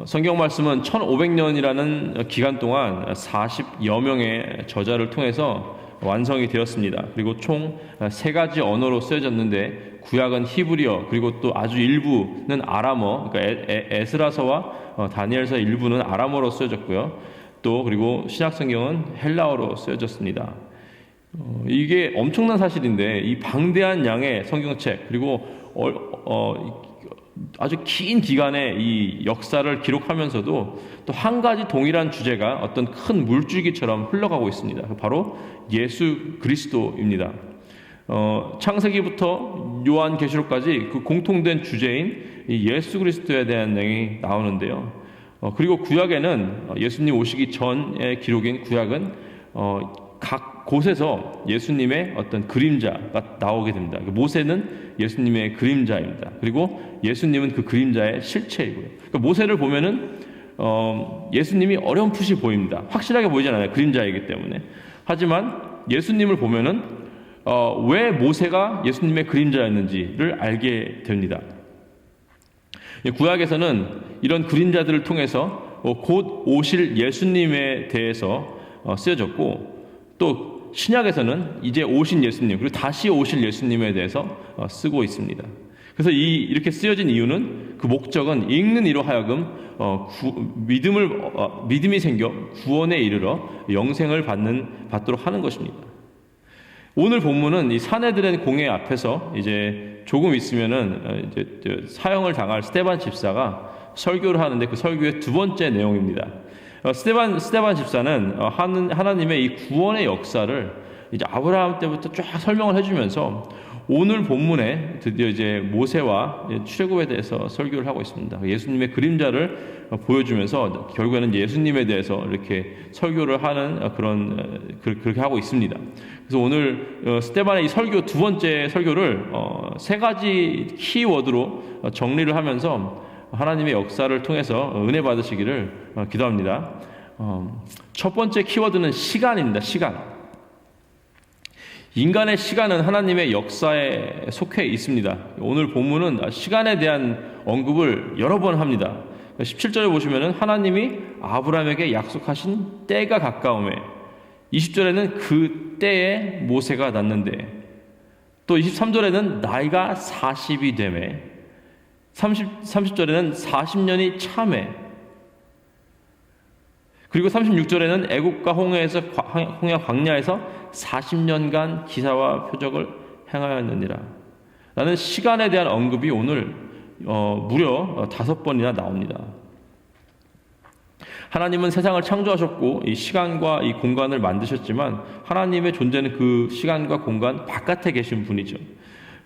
성경 말씀은 1500년이라는 기간 동안 40여 명의 저자를 통해서 완성이 되었습니다. 그리고 총 3가지 언어로 쓰여졌는데 구약은 히브리어, 그리고 또 아주 일부는 아람어, 그러니까 에스라서와 다니엘서 일부는 아람어로 쓰여졌고요. 또 그리고 신약 성경은 헬라어로 쓰여졌습니다. 이게 엄청난 사실인데 이 방대한 양의 성경책, 그리고 아주 긴 기간의 이 역사를 기록하면서도 또 한 가지 동일한 주제가 어떤 큰 물줄기처럼 흘러가고 있습니다. 바로 예수 그리스도입니다. 창세기부터 요한계시록까지 그 공통된 주제인 이 예수 그리스도에 대한 내용이 나오는데요. 그리고 구약에는 예수님 오시기 전의 기록인 구약은 각 곳에서 예수님의 어떤 그림자가 나오게 됩니다. 모세는 예수님의 그림자입니다. 그리고 예수님은 그 그림자의 실체이고요. 그러니까 모세를 보면은 예수님이 어렴풋이 보입니다. 확실하게 보이진 않아요. 그림자이기 때문에. 하지만 예수님을 보면은 왜 모세가 예수님의 그림자였는지를 알게 됩니다. 구약에서는 이런 그림자들을 통해서 곧 오실 예수님에 대해서 쓰여졌고, 또 신약에서는 이제 오신 예수님, 그리고 다시 오실 예수님에 대해서 쓰고 있습니다. 그래서 이렇게 쓰여진 이유는, 그 목적은 읽는 이로 하여금 믿음이 생겨 구원에 이르러 영생을 받도록 하는 것입니다. 오늘 본문은 이 사내들의 공회 앞에서 이제 조금 있으면은 이제 사형을 당할 스데반 집사가 설교를 하는데, 그 설교의 2번째 내용입니다. 스데반 집사는 하나님의 이 구원의 역사를 이제 아브라함 때부터 쫙 설명을 해주면서 오늘 본문에 드디어 이제 모세와 출애굽에 대해서 설교를 하고 있습니다. 예수님의 그림자를 보여주면서 결국에는 예수님에 대해서 이렇게 설교를 하는 그렇게 하고 있습니다. 그래서 오늘 스데반의 이 설교 2번째 설교를 3가지 키워드로 정리를 하면서 하나님의 역사를 통해서 은혜 받으시기를 기도합니다. 첫 번째 키워드는 시간입니다. 시간. 인간의 시간은 하나님의 역사에 속해 있습니다. 오늘 본문은 시간에 대한 언급을 여러 번 합니다. 17절에 보시면은 하나님이 아브라함에게 약속하신 때가 가까움에, 20절에는 그 때에 모세가 났는데, 또 23절에는 나이가 40이 되매, 30절에는 40년이 참에, 그리고 36절에는 애국과 홍해 광야에서 40년간 기사와 표적을 행하였느니라. 라는 시간에 대한 언급이 오늘 무려 5번이나 나옵니다. 하나님은 세상을 창조하셨고 이 시간과 이 공간을 만드셨지만 하나님의 존재는 그 시간과 공간 바깥에 계신 분이죠.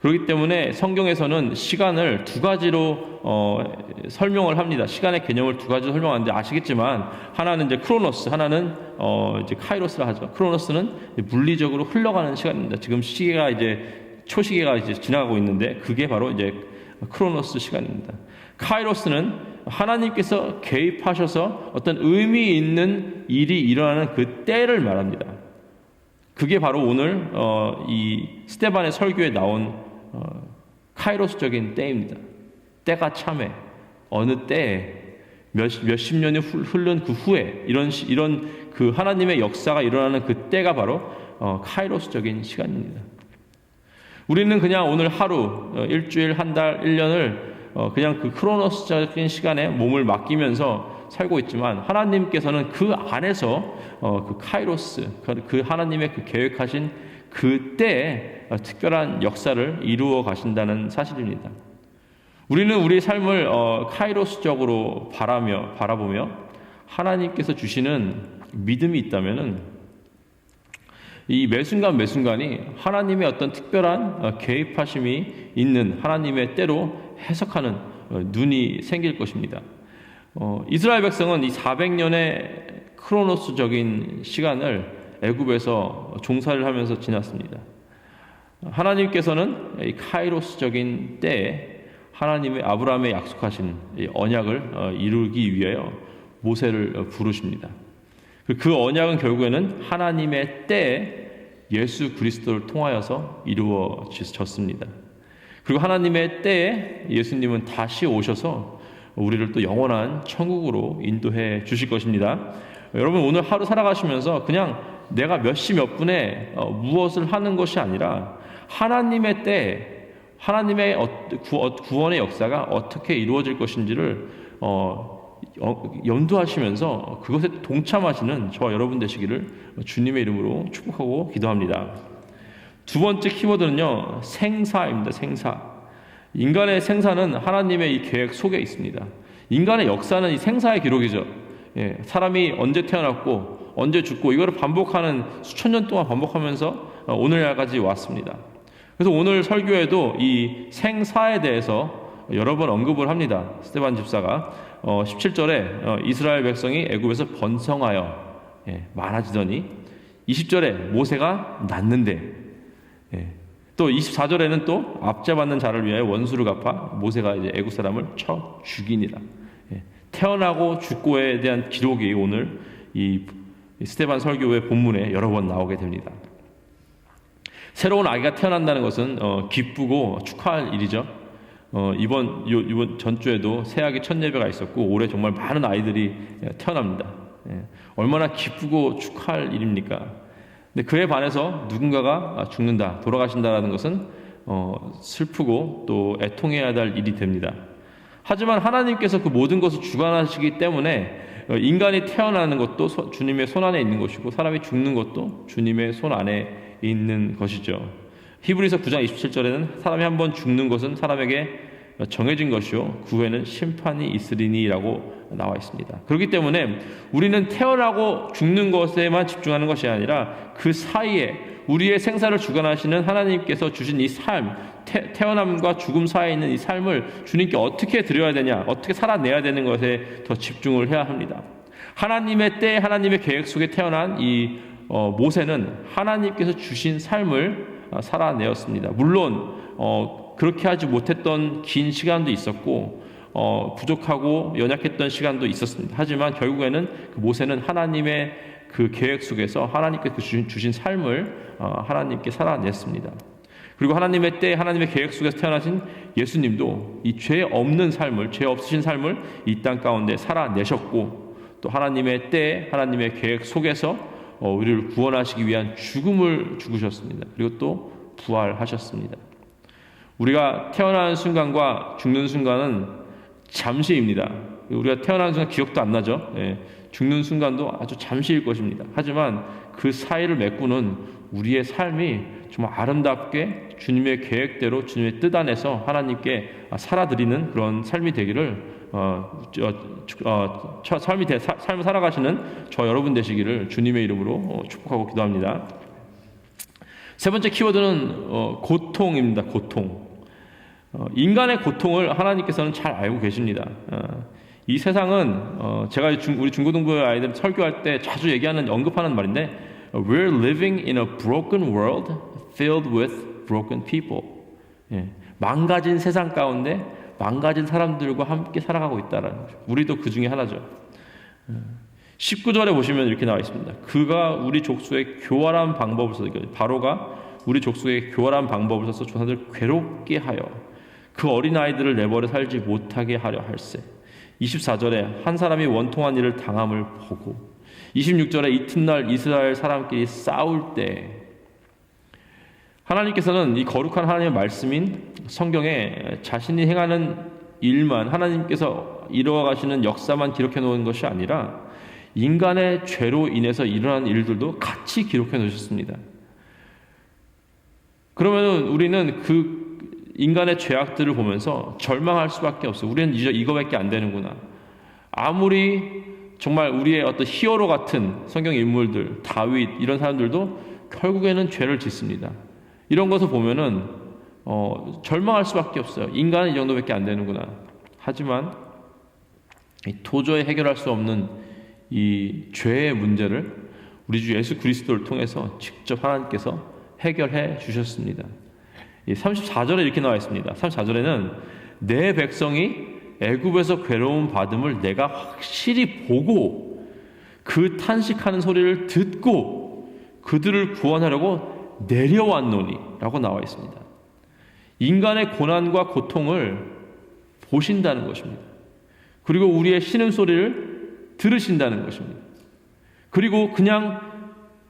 그렇기 때문에 성경에서는 시간을 2가지로 설명을 합니다. 시간의 개념을 2가지로 설명하는데, 아시겠지만 하나는 이제 크로노스, 하나는 이제 카이로스라 하죠. 크로노스는 물리적으로 흘러가는 시간입니다. 지금 시계가 이제 초시계가 이제 지나가고 있는데 그게 바로 이제 크로노스 시간입니다. 카이로스는 하나님께서 개입하셔서 어떤 의미 있는 일이 일어나는 그 때를 말합니다. 그게 바로 오늘 이 스데반의 설교에 나온 카이로스적인 때입니다. 때가 참에, 어느 때에 몇십 년이 흐른 그 후에 이런 그 하나님의 역사가 일어나는 그 때가 바로 카이로스적인 시간입니다. 우리는 그냥 오늘 하루, 일주일, 한 달, 1년을 그냥 그 크로노스적인 시간에 몸을 맡기면서 살고 있지만, 하나님께서는 그 안에서 그 카이로스, 그 하나님의 그 계획하신 그 때에 특별한 역사를 이루어 가신다는 사실입니다. 우리는 우리의 삶을 카이로스적으로 바라보며 하나님께서 주시는 믿음이 있다면은 이 매순간 매순간이 하나님의 어떤 특별한 개입하심이 있는 하나님의 때로 해석하는 눈이 생길 것입니다. 이스라엘 백성은 이 400년의 크로노스적인 시간을 애굽에서 종살이를 하면서 지났습니다. 하나님께서는 이 카이로스적인 때에 하나님의 아브라함에 약속하신 언약을 이루기 위하여 모세를 부르십니다. 그 언약은 결국에는 하나님의 때에 예수 그리스도를 통하여서 이루어졌습니다. 그리고 하나님의 때에 예수님은 다시 오셔서 우리를 또 영원한 천국으로 인도해 주실 것입니다. 여러분, 오늘 하루 살아가시면서 그냥 내가 몇 시 몇 분에 무엇을 하는 것이 아니라 하나님의 때, 하나님의 구원의 역사가 어떻게 이루어질 것인지를 염두하시면서 그것에 동참하시는 저와 여러분 되시기를 주님의 이름으로 축복하고 기도합니다. 두 번째 키워드는요, 생사입니다. 생사. 인간의 생사는 하나님의 이 계획 속에 있습니다. 인간의 역사는 이 생사의 기록이죠. 사람이 언제 태어났고 언제 죽고 이거를 반복하는 수천 년 동안 반복하면서 오늘날까지 왔습니다. 그래서 오늘 설교에도 이 생사에 대해서 여러 번 언급을 합니다. 스데반 집사가 17절에 이스라엘 백성이 애굽에서 번성하여 많아지더니 20절에 모세가 낳는데, 또 24절에는 또 압제받는 자를 위하여 원수를 갚아 모세가 이제 애굽 사람을 쳐 죽이니라. 태어나고 죽고에 대한 기록이 오늘 이 스데반 설교의 본문에 여러 번 나오게 됩니다. 새로운 아기가 태어난다는 것은 기쁘고 축하할 일이죠. 이번 전주에도 새 아기 첫 예배가 있었고 올해 정말 많은 아이들이 태어납니다. 얼마나 기쁘고 축하할 일입니까? 근데 그에 반해서 누군가가 죽는다, 돌아가신다라는 것은 슬프고 또 애통해야 할 일이 됩니다. 하지만 하나님께서 그 모든 것을 주관하시기 때문에 인간이 태어나는 것도 주님의 손 안에 있는 것이고 사람이 죽는 것도 주님의 손 안에 있는 것이죠. 히브리서 9장 27절에는 사람이 한번 죽는 것은 사람에게 정해진 것이요 그 후에는 심판이 있으리니라고 나와 있습니다. 그렇기 때문에 우리는 태어나고 죽는 것에만 집중하는 것이 아니라 그 사이에 우리의 생사를 주관하시는 하나님께서 주신 이 삶, 태어남과 죽음 사이에 있는 이 삶을 주님께 어떻게 드려야 되냐, 어떻게 살아내야 되는 것에 더 집중을 해야 합니다. 하나님의 때, 하나님의 계획 속에 태어난 이 모세는 하나님께서 주신 삶을 살아내었습니다. 물론 그렇게 하지 못했던 긴 시간도 있었고 부족하고 연약했던 시간도 있었습니다. 하지만 결국에는 그 모세는 하나님의 그 계획 속에서 하나님께서 주신 삶을 하나님께 살아냈습니다. 그리고 하나님의 때 하나님의 계획 속에서 태어나신 예수님도 이 죄 없는 삶을, 죄 없으신 삶을 이 땅 가운데 살아내셨고 또 하나님의 때 하나님의 계획 속에서 우리를 구원하시기 위한 죽음을 죽으셨습니다. 그리고 또 부활하셨습니다. 우리가 태어나는 순간과 죽는 순간은 잠시입니다. 우리가 태어나는 순간 기억도 안 나죠. 죽는 순간도 아주 잠시일 것입니다. 하지만 그 사이를 메꾸는 우리의 삶이 정말 아름답게 주님의 계획대로 주님의 뜻 안에서 하나님께 살아드리는 그런 삶이 되기를 삶을 살아가시는 저 여러분 되시기를 주님의 이름으로 축복하고 기도합니다. 세 번째 키워드는 고통입니다. 고통. 인간의 고통을 하나님께서는 잘 알고 계십니다. 이 세상은 제가 우리 중고등부 아이들 설교할 때 자주 언급하는 말인데 We're living in a broken world filled with broken people. 망가진 세상 가운데 망가진 사람들과 함께 살아가고 있다라는 거죠. 우리도 그 중에 하나죠. 19절에 보시면 이렇게 나와 있습니다. 그가 우리 족속의 교활한 방법을 써서, 바로가 우리 족속의 교활한 방법을 써서 조상들 괴롭게 하여 그 어린아이들을 내버려 살지 못하게 하려 할세. 24절에 한 사람이 원통한 일을 당함을 보고 26절에 이튿날 이스라엘 사람끼리 싸울 때 하나님께서는 이 거룩한 하나님의 말씀인 성경에 자신이 행하는 일만, 하나님께서 이루어 가시는 역사만 기록해 놓은 것이 아니라 인간의 죄로 인해서 일어난 일들도 같이 기록해 놓으셨습니다. 그러면 우리는 그 인간의 죄악들을 보면서 절망할 수밖에 없어요. 우리는 이제 이거밖에 안 되는구나. 아무리 정말 우리의 어떤 히어로 같은 성경 인물들, 다윗 이런 사람들도 결국에는 죄를 짓습니다. 이런 것을 보면은 절망할 수밖에 없어요. 인간은 이 정도밖에 안 되는구나. 하지만 도저히 해결할 수 없는 이 죄의 문제를 우리 주 예수 그리스도를 통해서 직접 하나님께서 해결해 주셨습니다. 34절에 이렇게 나와 있습니다. 34절에는 내 백성이 애굽에서 괴로움 받음을 내가 확실히 보고 그 탄식하는 소리를 듣고 그들을 구원하려고 내려왔노니 라고 나와 있습니다. 인간의 고난과 고통을 보신다는 것입니다. 그리고 우리의 신음소리를 들으신다는 것입니다. 그리고 그냥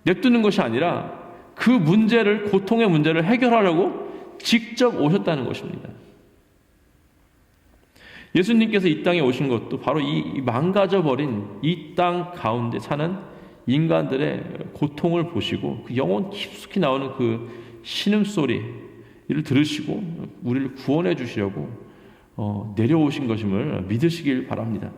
냅두는 것이 아니라 그 문제를, 고통의 문제를 해결하려고 직접 오셨다는 것입니다. 예수님께서 이 땅에 오신 것도 바로 이 망가져버린 이 땅 가운데 사는 인간들의 고통을 보시고 그 영혼 깊숙이 나오는 그 신음소리를 들으시고 우리를 구원해 주시려고 내려오신 것임을 믿으시길 바랍니다.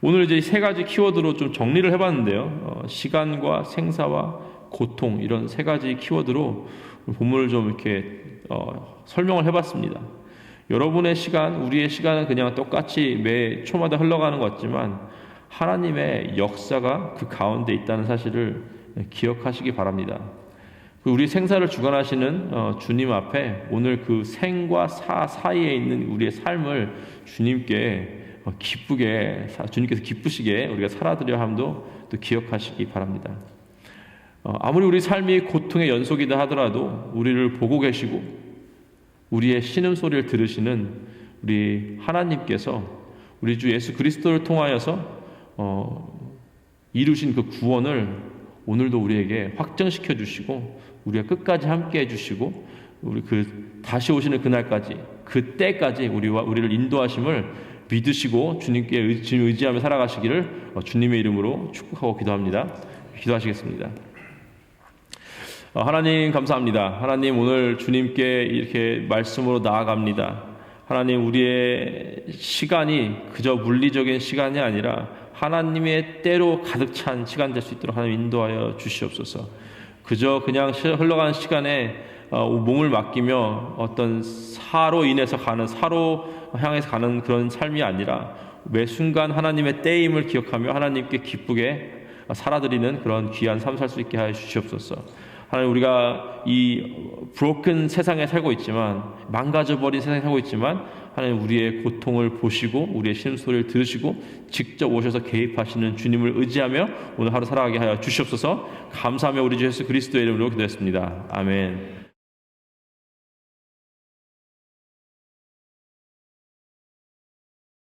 오늘 이제 세 가지 키워드로 좀 정리를 해봤는데요. 시간과 생사와 고통, 이런 세 가지 키워드로 본문을 좀 이렇게 설명을 해봤습니다. 여러분의 시간, 우리의 시간은 그냥 똑같이 매 초마다 흘러가는 것 같지만 하나님의 역사가 그 가운데 있다는 사실을 기억하시기 바랍니다. 우리 생사를 주관하시는 주님 앞에 오늘 그 생과 사 사이에 있는 우리의 삶을 주님께 기쁘게, 주님께서 기쁘시게 우리가 살아드려야 함도 또 기억하시기 바랍니다. 아무리 우리 삶이 고통의 연속이다 하더라도 우리를 보고 계시고 우리의 신음소리를 들으시는 우리 하나님께서 우리 주 예수 그리스도를 통하여서 이루신 그 구원을 오늘도 우리에게 확정시켜 주시고 우리가 끝까지 함께 해주시고 우리 그 다시 오시는 그날까지, 그때까지 우리를 인도하심을 믿으시고 주님께 의지하며 살아가시기를 주님의 이름으로 축복하고 기도합니다. 기도하시겠습니다. 하나님 감사합니다. 하나님 오늘 주님께 이렇게 말씀으로 나아갑니다. 하나님 우리의 시간이 그저 물리적인 시간이 아니라 하나님의 때로 가득 찬 시간 될 수 있도록 하나님 인도하여 주시옵소서. 그저 그냥 흘러가는 시간에 몸을 맡기며 어떤 사로 인해서 가는, 사로 향해서 가는 그런 삶이 아니라 매 순간 하나님의 때임을 기억하며 하나님께 기쁘게 살아드리는 그런 귀한 삶 살 수 있게 하여 주시옵소서. 하나님 우리가 이 브로큰 세상에 살고 있지만, 망가져버린 세상에 살고 있지만 하나님 우리의 고통을 보시고 우리의 신음소리를 들으시고 직접 오셔서 개입하시는 주님을 의지하며 오늘 하루 살아가게 하여 주시옵소서. 감사하며 우리 주 예수 그리스도의 이름으로 기도했습니다. 아멘.